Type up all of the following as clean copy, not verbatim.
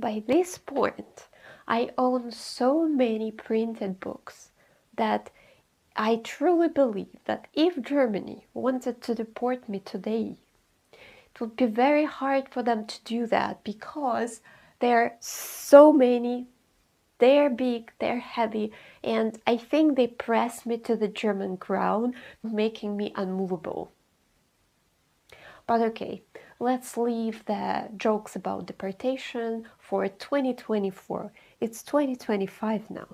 By this point, I own so many printed books that I truly believe that if Germany wanted to deport me today, it would be very hard for them to do that because there are so many, they're big, they're heavy, and I think they press me to the German ground, making me unmovable. But okay, let's leave the jokes about deportation for 2024. It's 2025 now.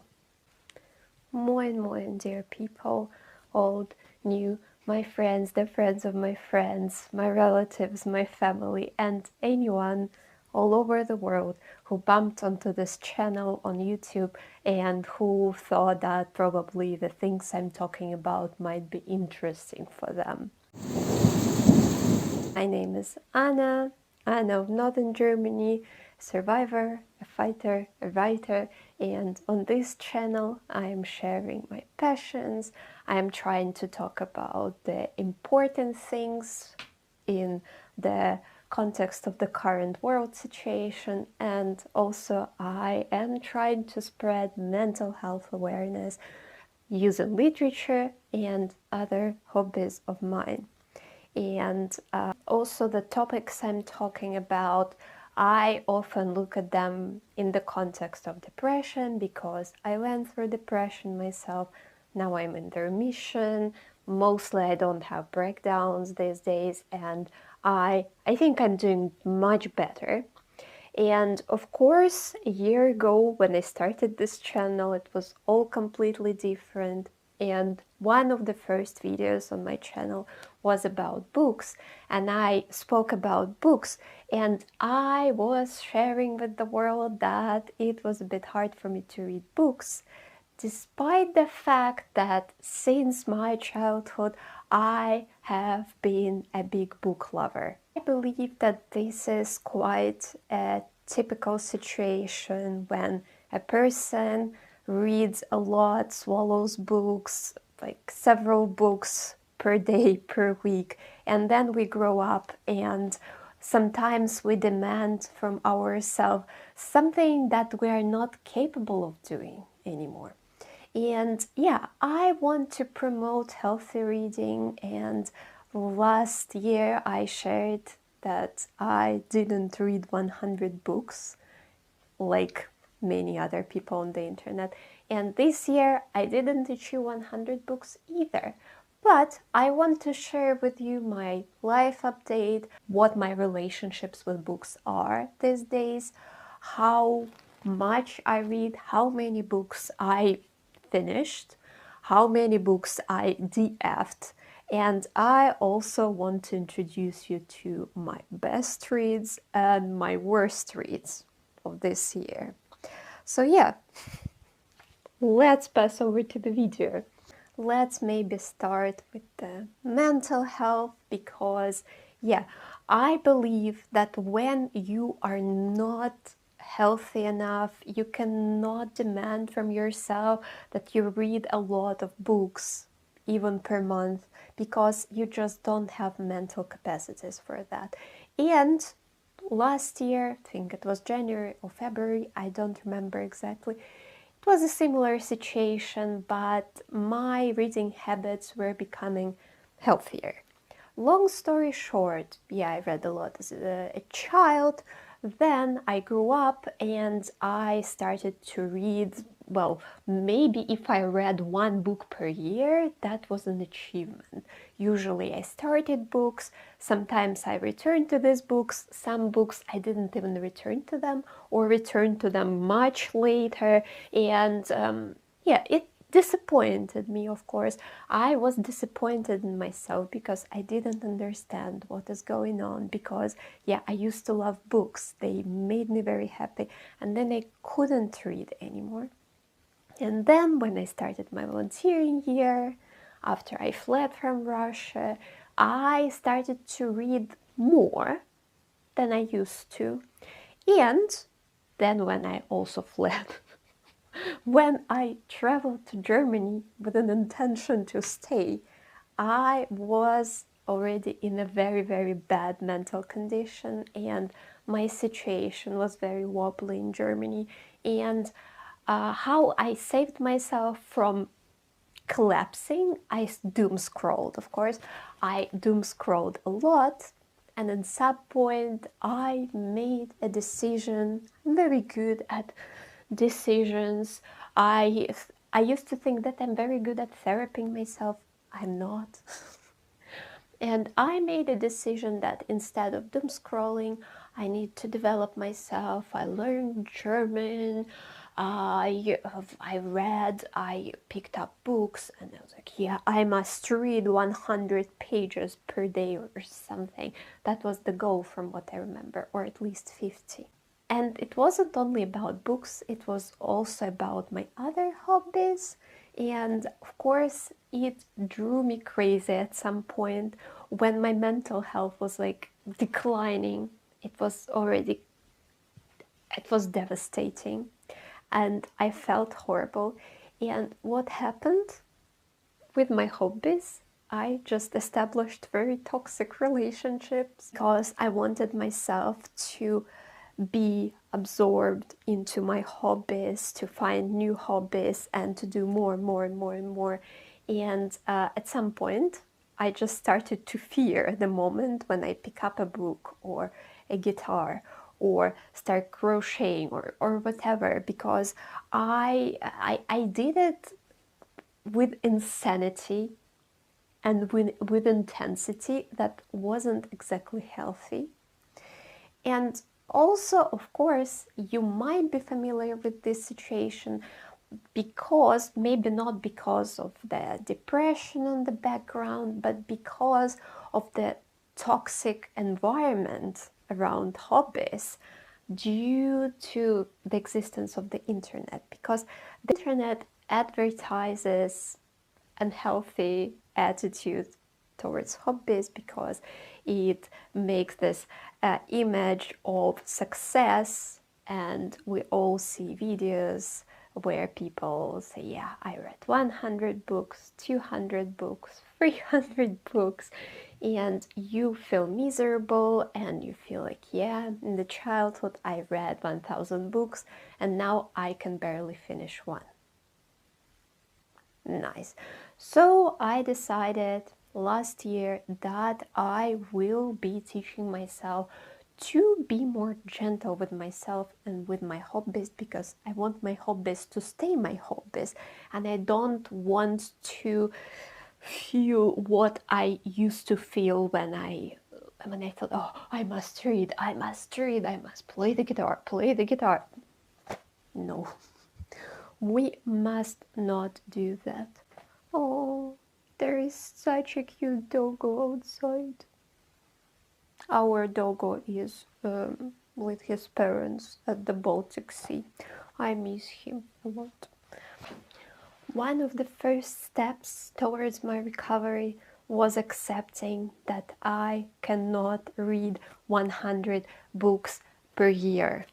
Moin moin, dear people, old, new, my friends, the friends of my friends, my relatives, my family, and anyone all over the world who bumped onto this channel on YouTube and who thought that probably the things I'm talking about might be interesting for them. My name is Anna of Northern Germany, a survivor, a fighter, a writer, and on this channel I am sharing my passions. I am trying to talk about the important things in the context of the current world situation, and also I am trying to spread mental health awareness using literature and other hobbies of mine. And also the topics I'm talking about, I often look at them in the context of depression because I went through depression myself. Now I'm in remission. Mostly I don't have breakdowns these days, and I think I'm doing much better. And of course, a year ago when I started this channel, it was all completely different. And one of the first videos on my channel was about books, and I spoke about books, and I was sharing with the world that it was a bit hard for me to read books, despite the fact that since my childhood I have been a big book lover. I believe that this is quite a typical situation when a person reads a lot, swallows books, like several books per day, per week, and then we grow up and sometimes we demand from ourselves something that we are not capable of doing anymore. And yeah, I want to promote healthy reading, and last year I shared that I didn't read 100 books like many other people on the internet, and this year I didn't achieve 100 books either. But I want to share with you my life update, what my relationships with books are these days, how much I read, how many books I finished, how many books I DF'd, and I also want to introduce you to my best reads and my worst reads of this year. So yeah, let's pass over to the video. Let's maybe start with the mental health, because yeah, I believe that when you are not healthy enough, you cannot demand from yourself that you read a lot of books, even per month, because you just don't have mental capacities for that. And last year, I think it was January or February, I don't remember exactly, it was a similar situation, but my reading habits were becoming healthier. Long story short, yeah, I read a lot as a child. Then I grew up and I started to read, well, maybe if I read one book per year, that was an achievement. Usually I started books, sometimes I returned to these books, some books I didn't even return to them or returned to them much later, and yeah, it disappointed me, of course. I was disappointed in myself because I didn't understand what is going on, because yeah, I used to love books, they made me very happy, and then I couldn't read anymore. And then when I started my volunteering year, after I fled from Russia, I started to read more than I used to. And then when I also fled, when I traveled to Germany with an intention to stay, I was already in a very, very bad mental condition, and my situation was very wobbly in Germany. And how I saved myself from collapsing, I doom scrolled, of course. I doom scrolled a lot, and at some point I made a decision. I'm very good at decisions. I used to think that I'm very good at therapying myself. I'm not. And I made a decision that instead of doom scrolling, I need to develop myself. I learned German. I picked up books, and I was like, yeah, I must read 100 pages per day or something. That was the goal from what I remember, or at least 50. And it wasn't only about books, it was also about my other hobbies. And of course, it drew me crazy at some point when my mental health was like declining. It was devastating, and I felt horrible. And what happened with my hobbies? I just established very toxic relationships because I wanted myself to be absorbed into my hobbies, to find new hobbies, and to do more and more and more and more. And at some point, I just started to fear the moment when I pick up a book or a guitar or start crocheting or whatever, because I did it with insanity and with intensity that wasn't exactly healthy. And also, of course, you might be familiar with this situation because, maybe not because of the depression in the background, but because of the toxic environment around hobbies due to the existence of the internet. Because the internet advertises unhealthy attitude towards hobbies, because it makes this image of success, and we all see videos where people say, yeah, I read 100 books, 200 books, 300 books, and you feel miserable and you feel like, yeah, in the childhood I read 1000 books and now I can barely finish one. Nice. So I decided last year that I will be teaching myself to be more gentle with myself and with my hobbies, because I want my hobbies to stay my hobbies, and I don't want to feel what I used to feel when I thought, oh, I must read, I must play the guitar. No. We must not do that. Oh, there is such a cute doggo outside. Our doggo is with his parents at the Baltic Sea. I miss him a lot. One of the first steps towards my recovery was accepting that I cannot read 100 books per year,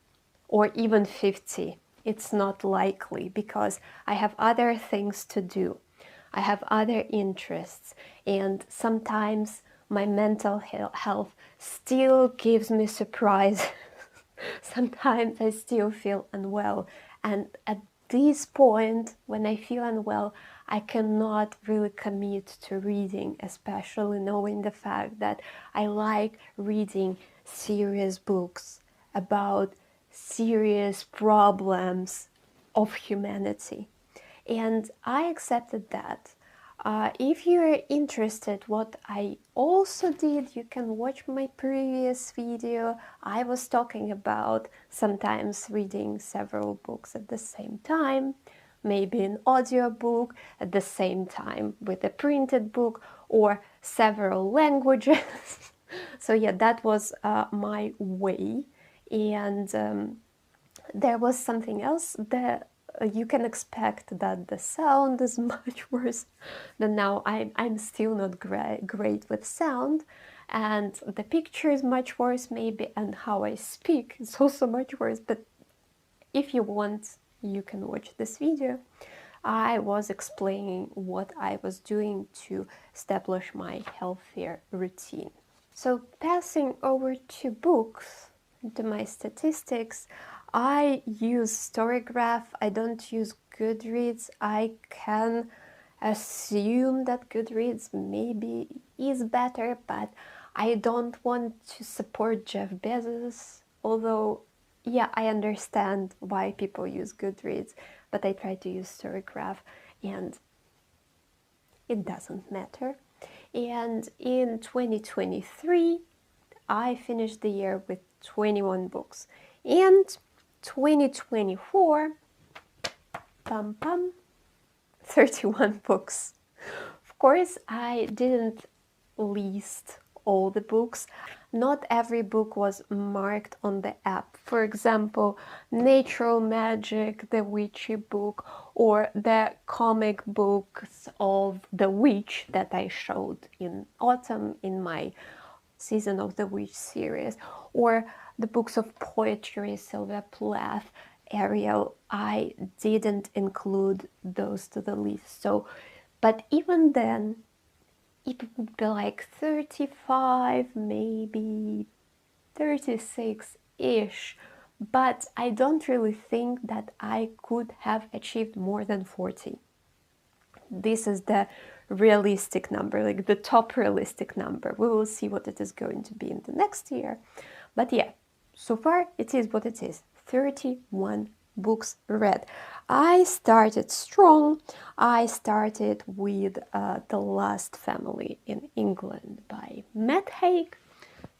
or even 50. It's not likely, because I have other things to do. I have other interests, and sometimes my mental health still gives me surprise. Sometimes I still feel unwell, and at this point, when I feel unwell, I cannot really commit to reading, especially knowing the fact that I like reading serious books about serious problems of humanity. And I accepted that. If you're interested what I also did, you can watch my previous video. I was talking about sometimes reading several books at the same time, maybe an audiobook at the same time with a printed book, or several languages. So yeah, that was my way. And there was something else that you can expect that the sound is much worse than now. I'm still not great with sound, and the picture is much worse maybe, and how I speak is also much worse. But if you want, you can watch this video. I was explaining what I was doing to establish my healthier routine. So passing over to books, to my statistics, I use Storygraph. I don't use Goodreads. I can assume that Goodreads maybe is better, but I don't want to support Jeff Bezos. Although, yeah, I understand why people use Goodreads, but I try to use Storygraph and it doesn't matter. And in 2023, I finished the year with 21 books. And 2024, pam pam, 31 books. Of course, I didn't list all the books. Not every book was marked on the app. For example, Natural Magic, the Witchy book, or the comic books of The Witch that I showed in autumn in my Season of the Witch series, or the books of poetry, Sylvia Plath, Ariel. I didn't include those to the list. So, but even then, it would be like 35, maybe 36-ish. But I don't really think that I could have achieved more than 40. This is the realistic number, like the top realistic number. We will see what it is going to be in the next year. But yeah, so far it is what it is. 31 books read. I started strong. I started with The Last Family in England by Matt Haig.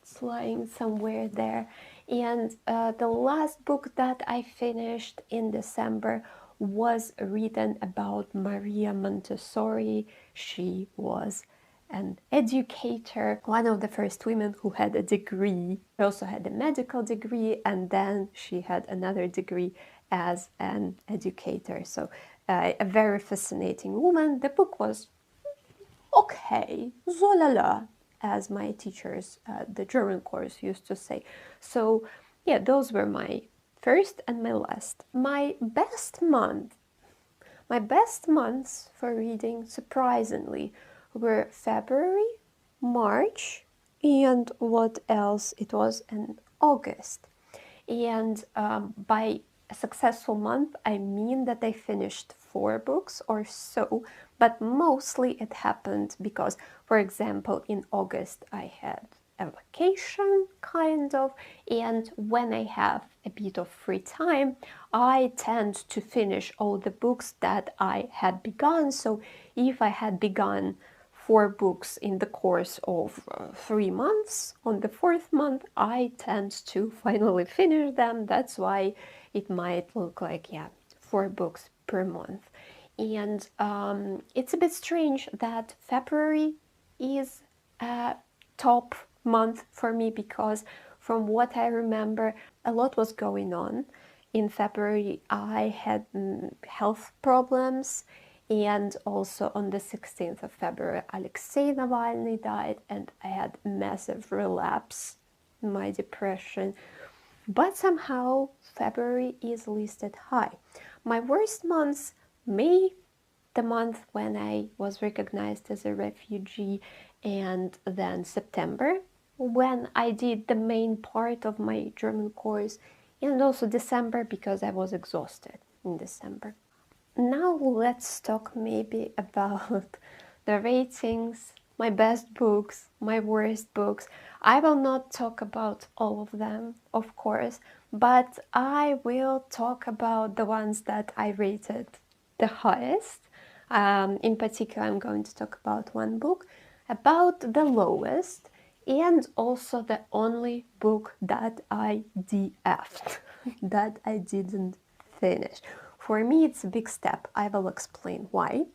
It's lying somewhere there. And the last book that I finished in December was written about Maria Montessori. She was an educator, one of the first women who had a degree. She also had a medical degree, and then she had another degree as an educator. So a very fascinating woman. The book was okay, so la la, as my teachers, the German course used to say. So yeah, those were my first and my last. My best months for reading, surprisingly, were February, March, and what else? It was in August. And by a successful month, I mean that I finished 4 books or so, but mostly it happened because, for example, in August I had a vacation, kind of, and when I have a bit of free time, I tend to finish all the books that I had begun. So if I had begun 4 books in the course of 3 months, on the 4th month I tend to finally finish them. That's why it might look like, yeah, 4 books per month. And it's a bit strange that February is a top month for me because from what I remember, a lot was going on. In February I had health problems, and also on the 16th of February Alexei Navalny died, and I had massive relapse in my depression. But somehow February is listed high. My worst months, May, the month when I was recognized as a refugee, and then September, when I did the main part of my German course, and also December because I was exhausted in December. Now let's talk maybe about the ratings, my best books, my worst books. I will not talk about all of them, of course, but I will talk about the ones that I rated the highest. In particular, I'm going to talk about one book, about the lowest, and also the only book that I DF'd, that I didn't finish. For me, it's a big step. I will explain why.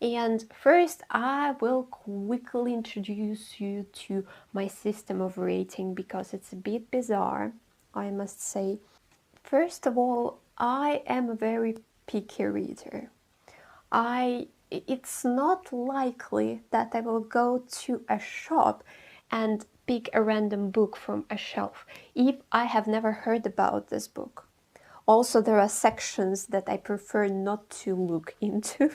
And first, I will quickly introduce you to my system of rating because it's a bit bizarre, I must say. First of all, I am a very picky reader. It's not likely that I will go to a shop and pick a random book from a shelf if I have never heard about this book. Also, there are sections that I prefer not to look into.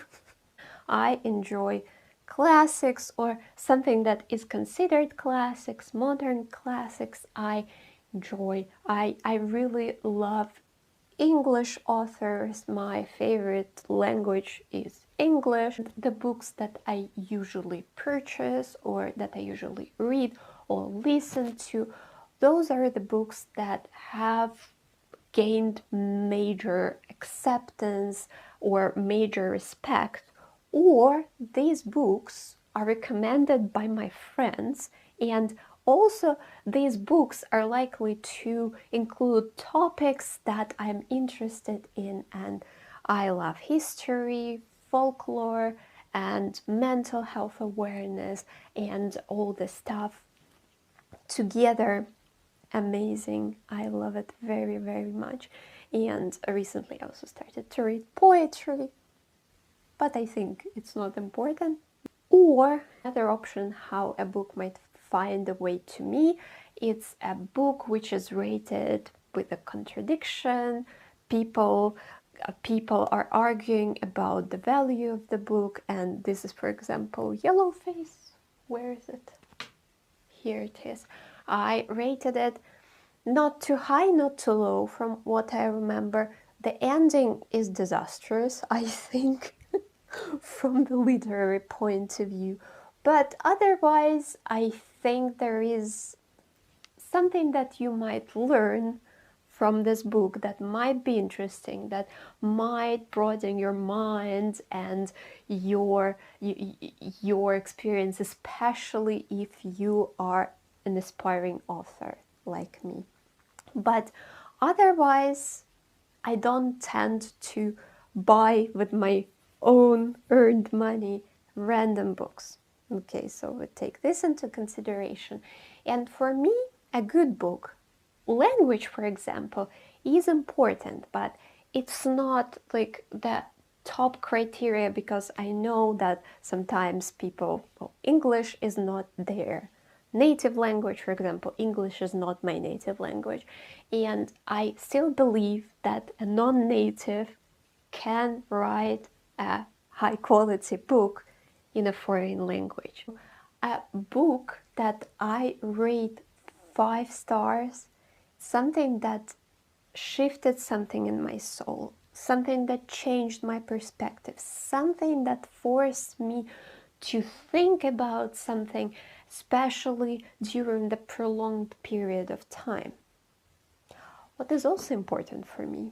I enjoy classics or something that is considered classics, modern classics. I really love English authors. My favorite language is English. The books that I usually purchase or that I usually read or listen to, those are the books that have gained major acceptance or major respect, or these books are recommended by my friends, and also these books are likely to include topics that I'm interested in, and I love history, folklore, and mental health awareness, and all the stuff together. Amazing. I love it very, very much. And recently I also started to read poetry, but I think it's not important. Or another option how a book might find a way to me, it's a book which is rated with a contradiction. People are arguing about the value of the book, and this is, for example, Yellowface. Where is it? Here it is. I rated it not too high, not too low. From what I remember, the ending is disastrous, I think, from the literary point of view. But otherwise, I think there is something that you might learn from this book that might be interesting, that might broaden your mind and your experience, especially if you are an aspiring author like me. But otherwise, I don't tend to buy with my own earned money random books. Okay, so we take this into consideration. And for me, a good book, language, for example, is important, but it's not like the top criteria, because I know that sometimes people, well, English is not their native language. For example, English is not my native language, and I still believe that a non-native can write a high quality book in a foreign language. A book that I rate 5 stars, something that shifted something in my soul, something that changed my perspective, something that forced me to think about something, especially during the prolonged period of time. What is also important for me,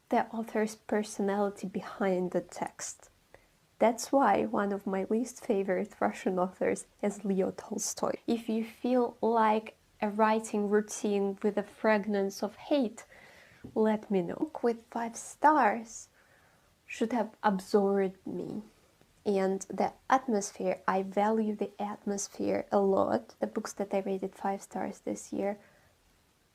the author's personality behind the text. That's why one of my least favorite Russian authors is Leo Tolstoy. If you feel like a writing routine with a fragrance of hate, let me know. With 5 stars should have absorbed me. And the atmosphere, I value the atmosphere a lot. The books that I rated 5 stars this year,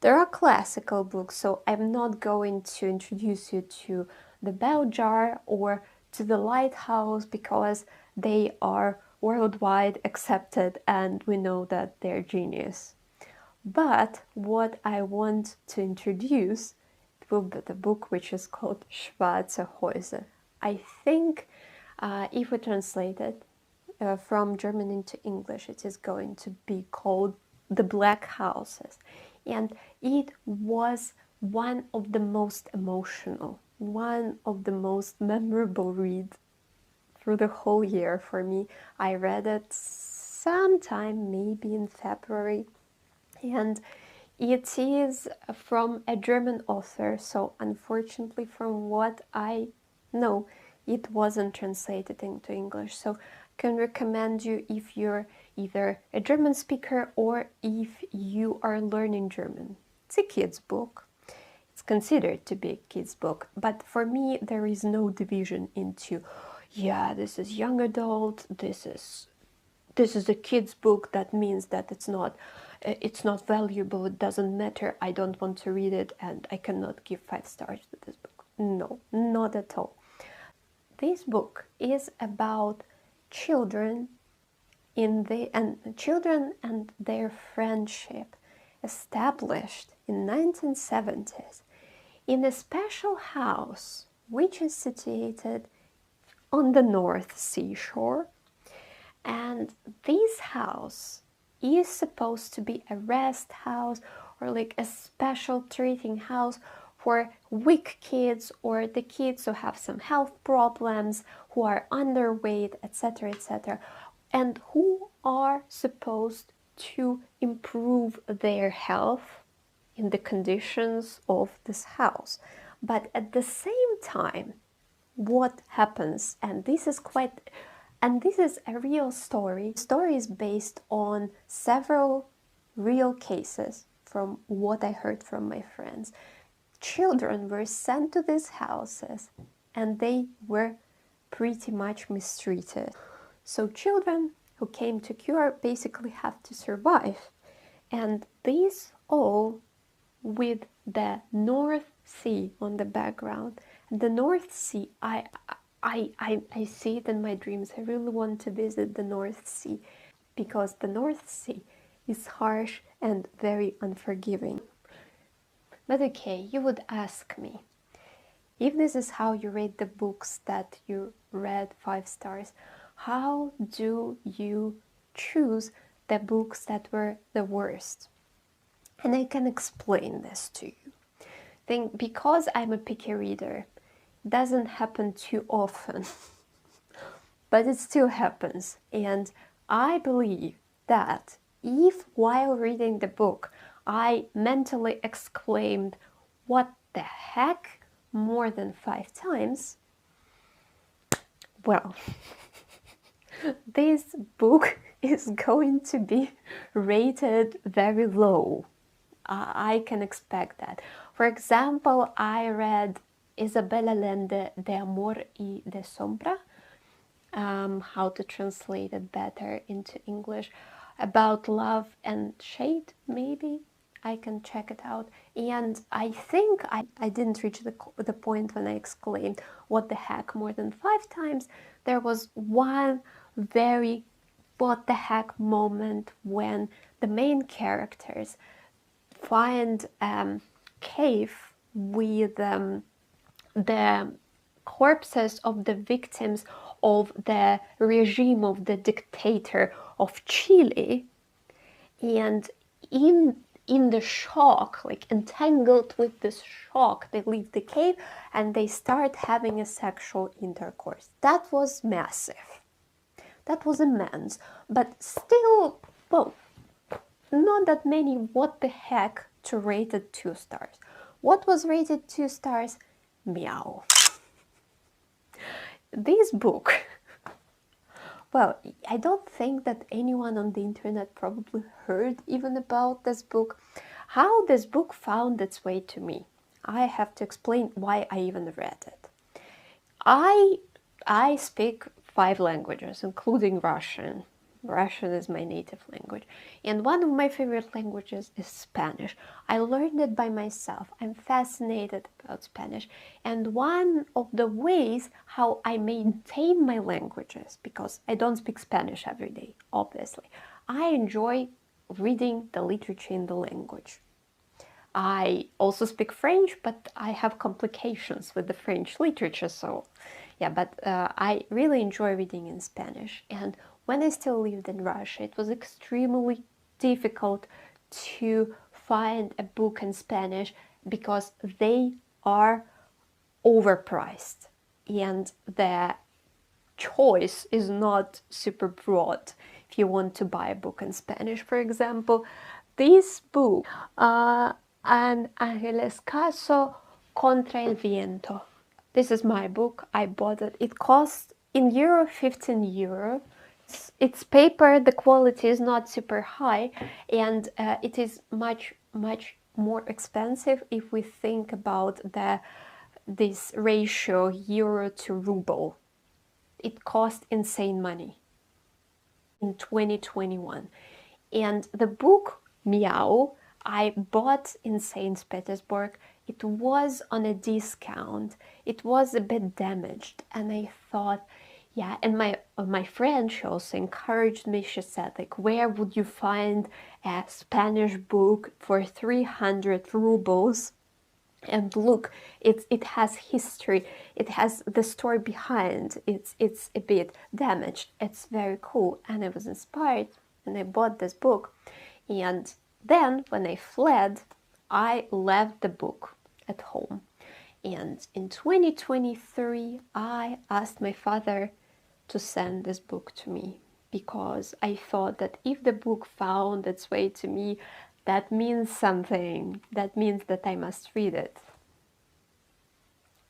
there are classical books, so I'm not going to introduce you to The Bell Jar or to The Lighthouse, because they are worldwide accepted and we know that they're genius. But what I want to introduce will be the book which is called Schwarze Häuser. I think if we translate it from German into English, it is going to be called The Black Houses. And it was one of the most emotional, one of the most memorable reads through the whole year for me. I read it sometime, maybe in February, and it is from a German author, so unfortunately, from what I know, it wasn't translated into English. So can recommend you if you're either a German speaker or if you are learning German. It's a kid's book. It's considered to be a kid's book, but for me there is no division into, yeah, this is young adult, this is a kid's book, that means that it's not valuable, it doesn't matter, I don't want to read it, and I cannot give 5 stars to this book. No, not at all. This book is about children and their friendship established in 1970s, in a special house which is situated on the North Seashore. And this house is supposed to be a rest house or like a special treating house for weak kids or the kids who have some health problems, who are underweight, etc., etc., and who are supposed to improve their health in the conditions of this house. But at the same time, what happens, and this is a real story. The story is based on several real cases from what I heard from my friends. Children were sent to these houses and they were pretty much mistreated. So children who came to cure basically have to survive. And these all with the North Sea on the background. The North Sea, I see it in my dreams. I really want to visit the North Sea because the North Sea is harsh and very unforgiving. But okay, you would ask me, if this is how you rate the books that you read 5 stars, how do you choose the books that were the worst? And I can explain this to you. I think because I'm a picky reader, it doesn't happen too often, but it still happens. And I believe that if while reading the book, I mentally exclaimed, "What the heck?" more than 5 times, well, this book is going to be rated very low. I can expect that. For example, I read Isabel Allende de Amor y de Sombra, how to translate it better into English, about love and shade, maybe. I can check it out. And I think I didn't reach the point when I exclaimed, "What the heck?" more than 5 times. There was one very what the heck moment when the main characters find a cave with the corpses of the victims of the regime of the dictator of Chile, and in the shock, like entangled with this shock, they leave the cave and they start having a sexual intercourse. That was massive. That was immense, but still, well, not that many what the heck to rated 2 stars. What was rated 2 stars? Meow. This book, well, I don't think that anyone on the internet probably heard even about this book. How this book found its way to me, I have to explain why I even read it. I speak 5 languages, including Russian. Russian is my native language. And one of my favorite languages is Spanish. I learned it by myself. I'm fascinated about Spanish. And one of the ways how I maintain my languages, because I don't speak Spanish every day, obviously, I enjoy reading the literature in the language. I also speak French, but I have complications with the French literature, so yeah, but I really enjoy reading in Spanish. And when I still lived in Russia, it was extremely difficult to find a book in Spanish because they are overpriced and the choice is not super broad. If you want to buy a book in Spanish, for example, this book, An Ángeles Caso contra el Viento. This is my book. I bought it. It cost in euro 15 euro. It's paper. The quality is not super high, and it is much more expensive if we think about this ratio euro to ruble. It cost insane money in 2021, and the book Meow I bought in St. Petersburg. It was on a discount. It was a bit damaged, and I thought, yeah. And my friend, she also encouraged me. She said, like, where would you find a Spanish book for 300 rubles? And look, it has history, it has the story behind. It's a bit damaged. It's very cool, and I was inspired, and I bought this book. And then when I fled, I left the book at home. And in 2023, I asked my father to send this book to me, because I thought that if the book found its way to me, that means something. That means that I must read it.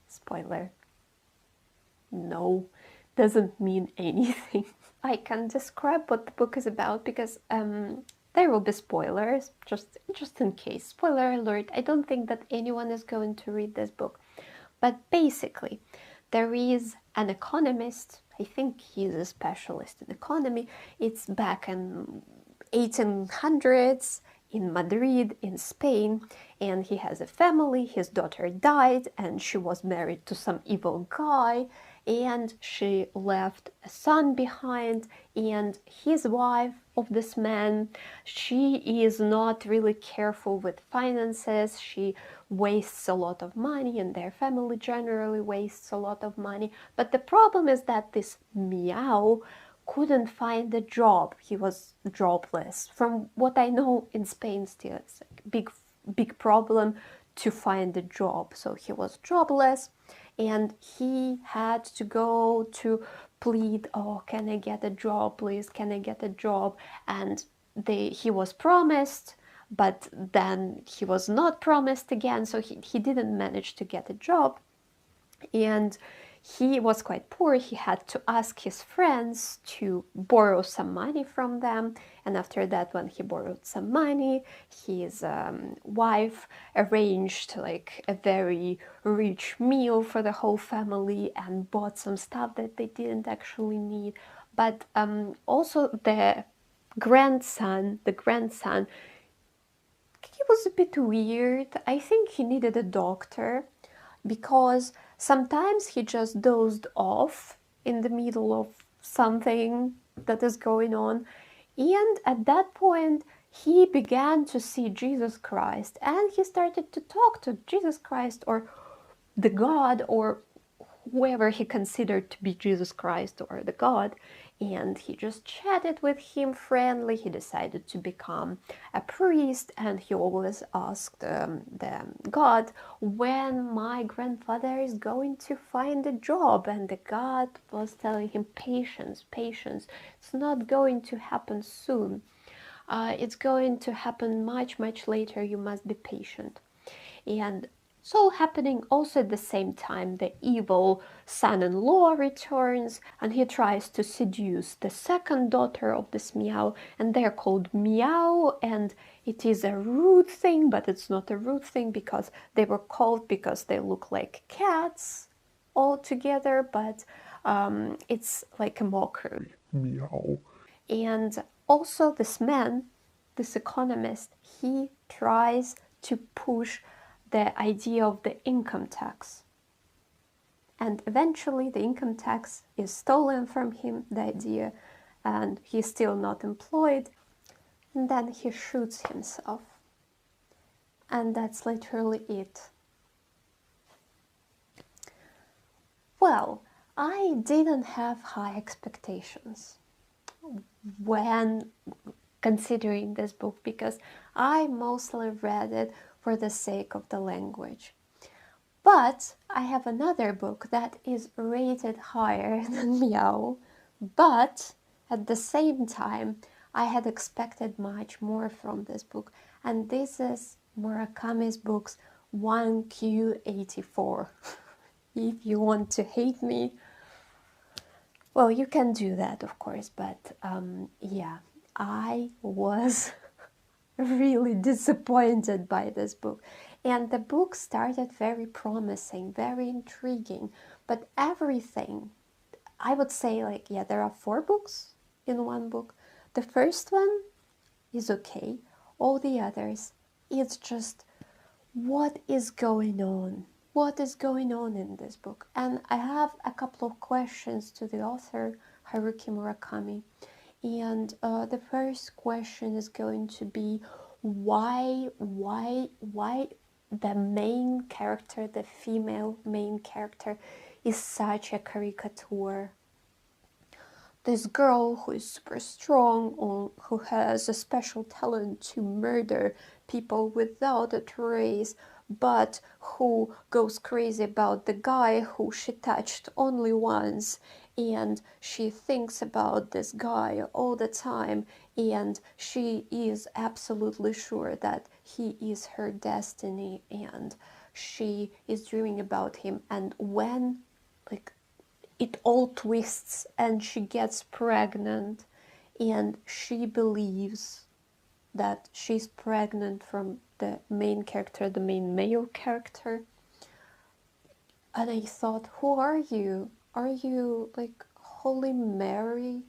Spoiler. No, doesn't mean anything. I can describe what the book is about, because there will be spoilers, just in case. Spoiler alert, I don't think that anyone is going to read this book. But basically, there is an economist, I think he's a specialist in economy. It's back in 1800s in Madrid, in Spain, and he has a family. His daughter died, and she was married to some evil guy, and she left a son behind. And his wife of this man, she is not really careful with finances. She wastes a lot of money, and their family generally wastes a lot of money. But the problem is that this Meow couldn't find a job. He was jobless. From what I know, in Spain still it's a big problem to find a job. So he was jobless, and he had to go to plead, oh, can I get a job, please, can I get a job? And he was promised, but then he was not promised again, so he didn't manage to get a job. And he was quite poor. He had to ask his friends to borrow some money from them. And after that, when he borrowed some money, his wife arranged like a very rich meal for the whole family and bought some stuff that they didn't actually need. But also the grandson, he was a bit weird. I think he needed a doctor, because sometimes he just dozed off in the middle of something that is going on. And at that point, he began to see Jesus Christ, and he started to talk to Jesus Christ, or the God, or whoever he considered to be Jesus Christ or the God. And he just chatted with him friendly. He decided to become a priest, and he always asked the God, when my grandfather is going to find a job. And the God was telling him, patience, patience, it's not going to happen soon. It's going to happen much, much later. You must be patient. And so happening also at the same time, the evil son-in-law returns, and he tries to seduce the second daughter of this Meow, and they're called Meow, and it is a rude thing, but it's not a rude thing, because they were called because they look like cats all together, but it's like a mockery. Meow. And also this man, this economist, he tries to push the idea of the income tax. And eventually the income tax is stolen from him, the idea, and he's still not employed. And then he shoots himself. And that's literally it. Well, I didn't have high expectations when considering this book, because I mostly read it for the sake of the language. But I have another book that is rated higher than Meow, but at the same time I had expected much more from this book, and this is Murakami's books 1Q84. If you want to hate me, well, you can do that, of course, but yeah, I was really disappointed by this book. And the book started very promising, very intriguing, but everything, I would say, like, yeah, there are 4 books in one book. The first one is okay. All the others, it's just, what is going on? What is going on in this book? And I have a couple of questions to the author, Haruki Murakami. And the first question is going to be, why the main character, the female main character, is such a caricature. This girl who is super strong, or who has a special talent to murder people without a trace, but who goes crazy about the guy who she touched only once, and she thinks about this guy all the time, and she is absolutely sure that he is her destiny, and she is dreaming about him. And when, like, it all twists and she gets pregnant, and she believes that she's pregnant from the main character, the main male character. And I thought, who are you? Are you like Holy Mary?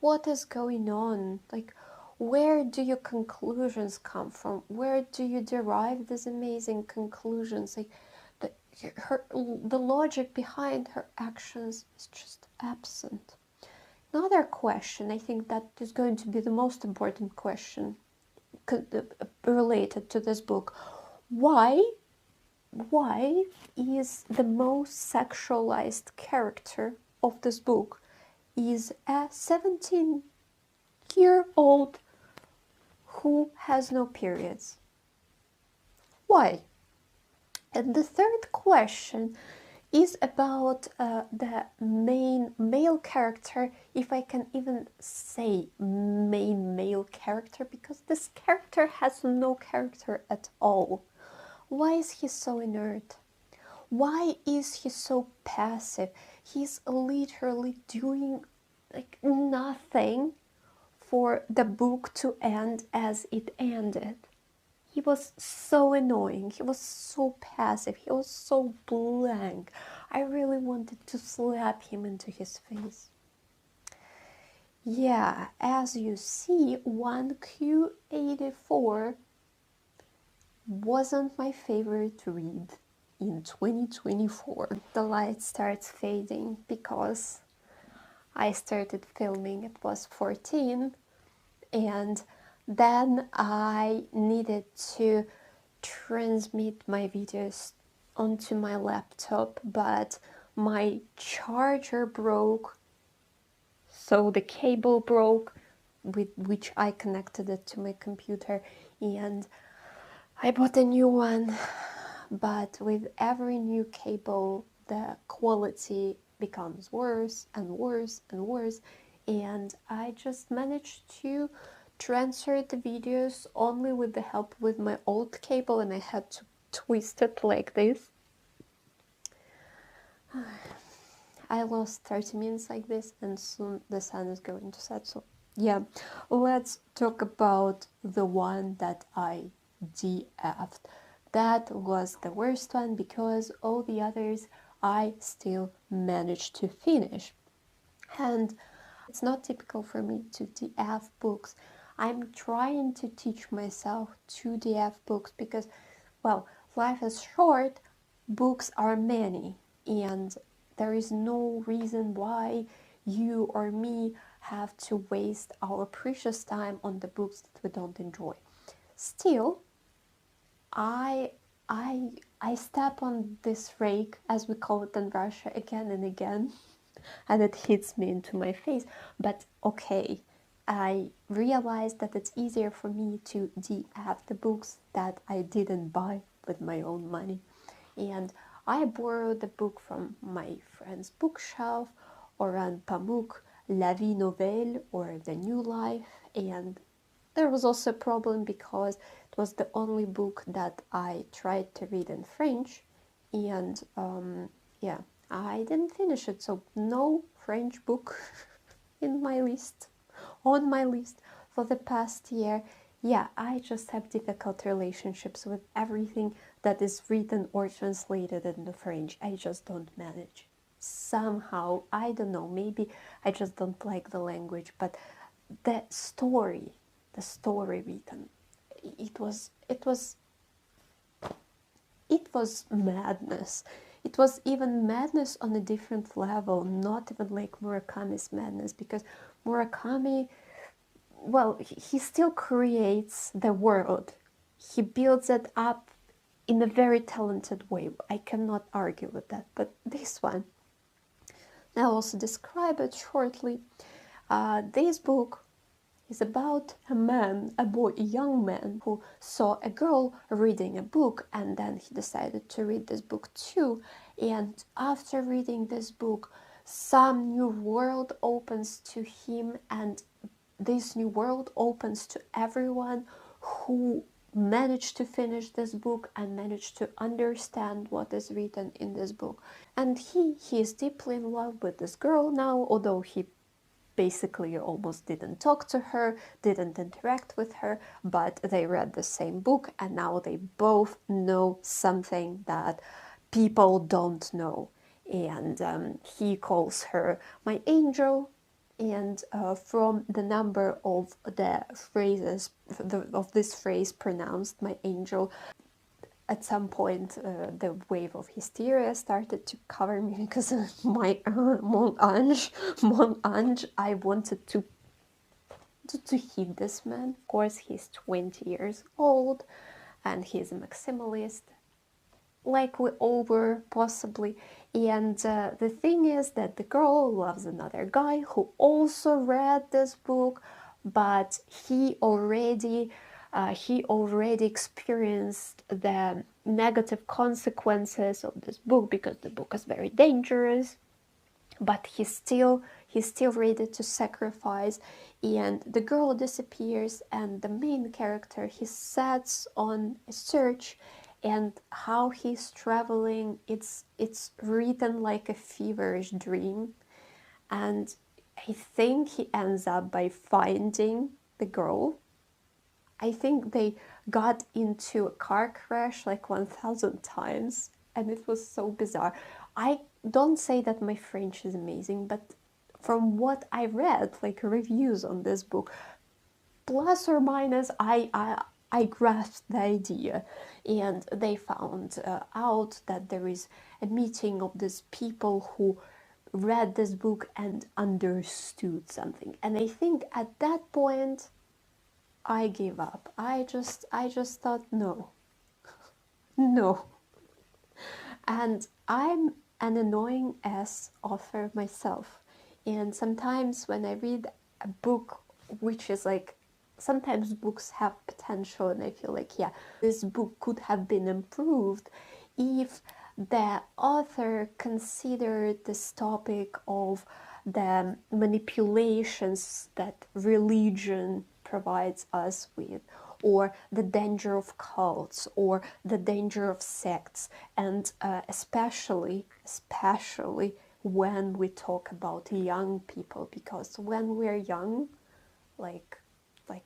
What is going on? Like, where do your conclusions come from? Where do you derive these amazing conclusions? Like, the logic behind her actions is just absent. Another question, I think that is going to be the most important question related to this book. Why is the most sexualized character of this book is a 17-year-old who has no periods? Why? And the third question is about the main male character, if I can even say main male character, because this character has no character at all. Why is he so inert? Why is he so passive? He's literally doing like nothing for the book to end as it ended. He was so annoying, he was so passive, he was so blank. I really wanted to slap him into his face. Yeah, as you see, 1Q84 wasn't my favorite read in 2024. The light starts fading because I started filming at was 14, and then I needed to transmit my videos onto my laptop, but my charger broke, so the cable broke with which I connected it to my computer, and I bought a new one. But with every new cable, the quality becomes worse and worse and worse, and I just managed to transfer the videos only with the help with my old cable, and I had to twist it like this. I lost 30 minutes like this, and soon the sun is going to set. So yeah, let's talk about the one that I DF'd. That was the worst one, because all the others I still managed to finish. And it's not typical for me to DF books. I'm trying to teach myself to DF books because, well, life is short, books are many, and there is no reason why you or me have to waste our precious time on the books that we don't enjoy. Still, I step on this rake, as we call it in Russia, again and again, and it hits me into my face. But okay, I realized that it's easier for me to DF the books that I didn't buy with my own money. And I borrowed the book from my friend's bookshelf, Oran Pamuk, La Vie Nouvelle, or The New Life, and there was also a problem because it was the only book that I tried to read in French, and yeah, I didn't finish it, so no French book in my list, on my list for the past year. Yeah, I just have difficult relationships with everything that is written or translated into French. I just don't manage. Somehow, I don't know, maybe I just don't like the language, but the story written, it was madness. It was even madness on a different level, not even like Murakami's madness, because Murakami, well, he still creates the world, he builds it up in a very talented way. I cannot argue with that. But this one, I'll also describe it shortly. This book is about a man, a young man who saw a girl reading a book, and then he decided to read this book too. And after reading this book, some new world opens to him, and this new world opens to everyone who managed to finish this book and managed to understand what is written in this book. And he is deeply in love with this girl now, although he basically almost didn't talk to her, didn't interact with her, but they read the same book, and now they both know something that people don't know. And he calls her my angel, and from the number of the phrases, of this phrase pronounced, my angel, at some point the wave of hysteria started to cover me, because my mon ange, I wanted to hit this man. Of course, he's 20 years old, and he's a maximalist, like we all were, possibly. And the thing is that the girl loves another guy who also read this book, but he already experienced the negative consequences of this book, because the book is very dangerous. But he's still ready to sacrifice, and the girl disappears, and the main character, he sets on a search, and how he's traveling, it's written like a feverish dream. And I think he ends up by finding the girl. I think they got into a car crash like 1,000 times, and it was so bizarre. I don't say that my French is amazing, but from what I read, like reviews on this book, plus or minus, I grasped the idea. And they found out that there is a meeting of these people who read this book and understood something. And I think at that point, I gave up. I just thought, no, no. And I'm an annoying ass author myself. And sometimes when I read a book, which is like, sometimes books have potential, and I feel like, yeah, this book could have been improved if the author considered this topic of the manipulations that religion provides us with, or the danger of cults, or the danger of sects, and especially when we talk about young people, because when we're young, like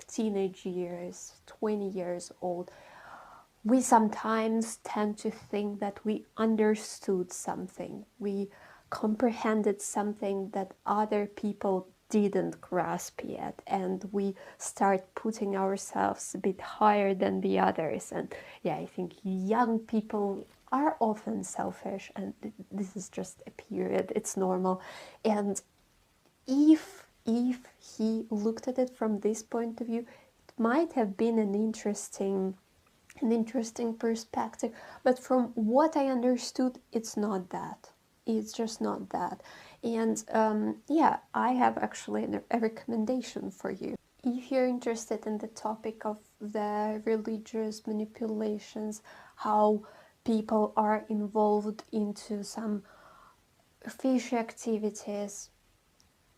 teenage years, 20 years old, we sometimes tend to think that we understood something, we comprehended something that other people didn't grasp yet, and we start putting ourselves a bit higher than the others. And yeah, I think young people are often selfish, and this is just a period, it's normal. And if he looked at it from this point of view, it might have been an interesting perspective, but from what I understood, it's not that. It's just not that. And yeah, I have actually a recommendation for you. If you're interested in the topic of the religious manipulations, how people are involved into some fishy activities,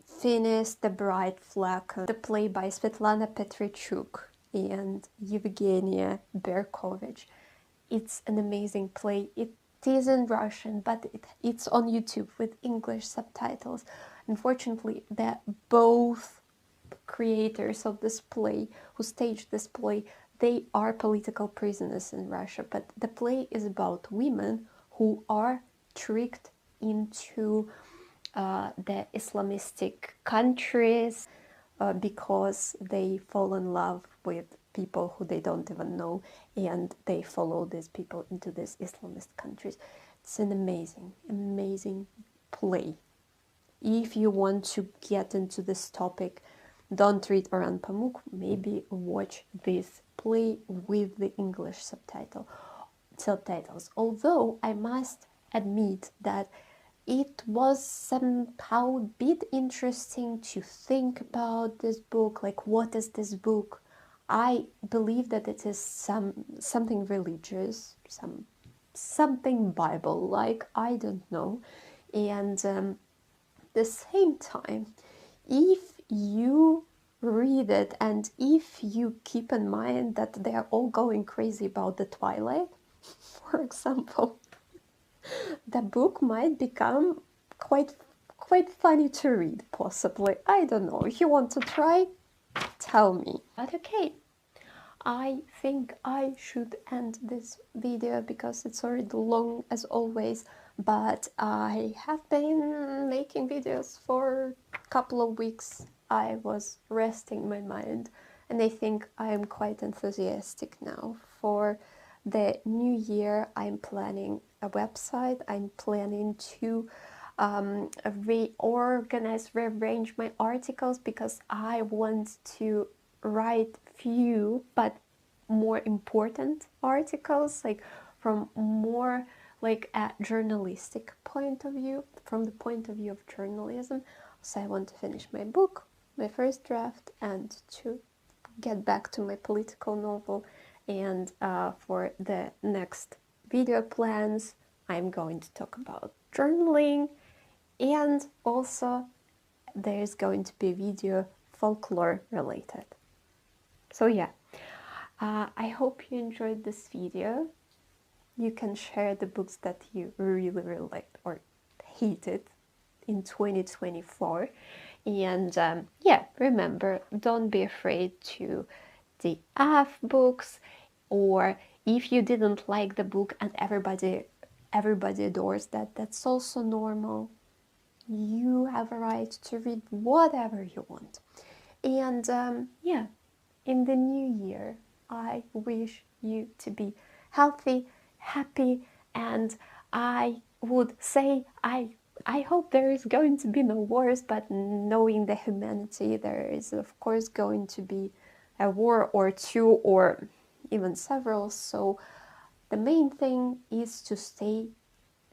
finish The Bright Flag, the play by Svetlana Petrichuk and Evgenia Berkovich. It's an amazing play. It is in Russian, but it's on YouTube with English subtitles. Unfortunately, both creators of this play, who staged this play, they are political prisoners in Russia. But the play is about women who are tricked into the Islamistic countries because they fall in love with people who they don't even know, and they follow these people into these Islamist countries. It's an amazing play. If you want to get into this topic, don't read Orhan Pamuk, maybe watch this play with the English subtitle. subtitles. Although I must admit that it was somehow a bit interesting to think about this book, like what is this book? I believe that it is something religious, something Bible-like, I don't know. And the same time, if you read it and if you keep in mind that they are all going crazy about the Twilight, for example, the book might become quite funny to read, possibly. I don't know. If you want to try, tell me. But okay, I think I should end this video because it's already long as always, but I have been making videos for a couple of weeks. I was resting my mind, and I think I am quite enthusiastic now. For the new year, I'm planning a website. I'm planning to rearrange my articles because I want to write few but more important articles, like from more like a journalistic point of view, from the point of view of journalism. So I want to finish my book, my first draft, and to get back to my political novel. And for the next video plans, I'm going to talk about journaling, and also there's going to be a video folklore related. So yeah, I hope you enjoyed this video. You can share the books that you really, really liked or hated in 2024. And yeah, remember, don't be afraid to DF books, or if you didn't like the book and everybody adores that, that's also normal. You have a right to read whatever you want. And yeah, in the new year, I wish you to be healthy, happy, and I would say I hope there is going to be no wars, but knowing the humanity, there is of course going to be a war or two or even several. So the main thing is to stay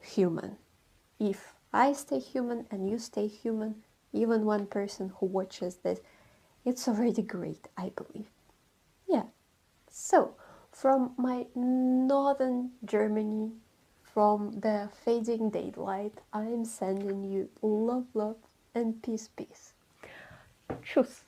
human. If I stay human and you stay human, even one person who watches this, it's already great, I believe. Yeah. So, from my northern Germany, from the fading daylight, I'm sending you love, love, and peace, peace. Tschüss.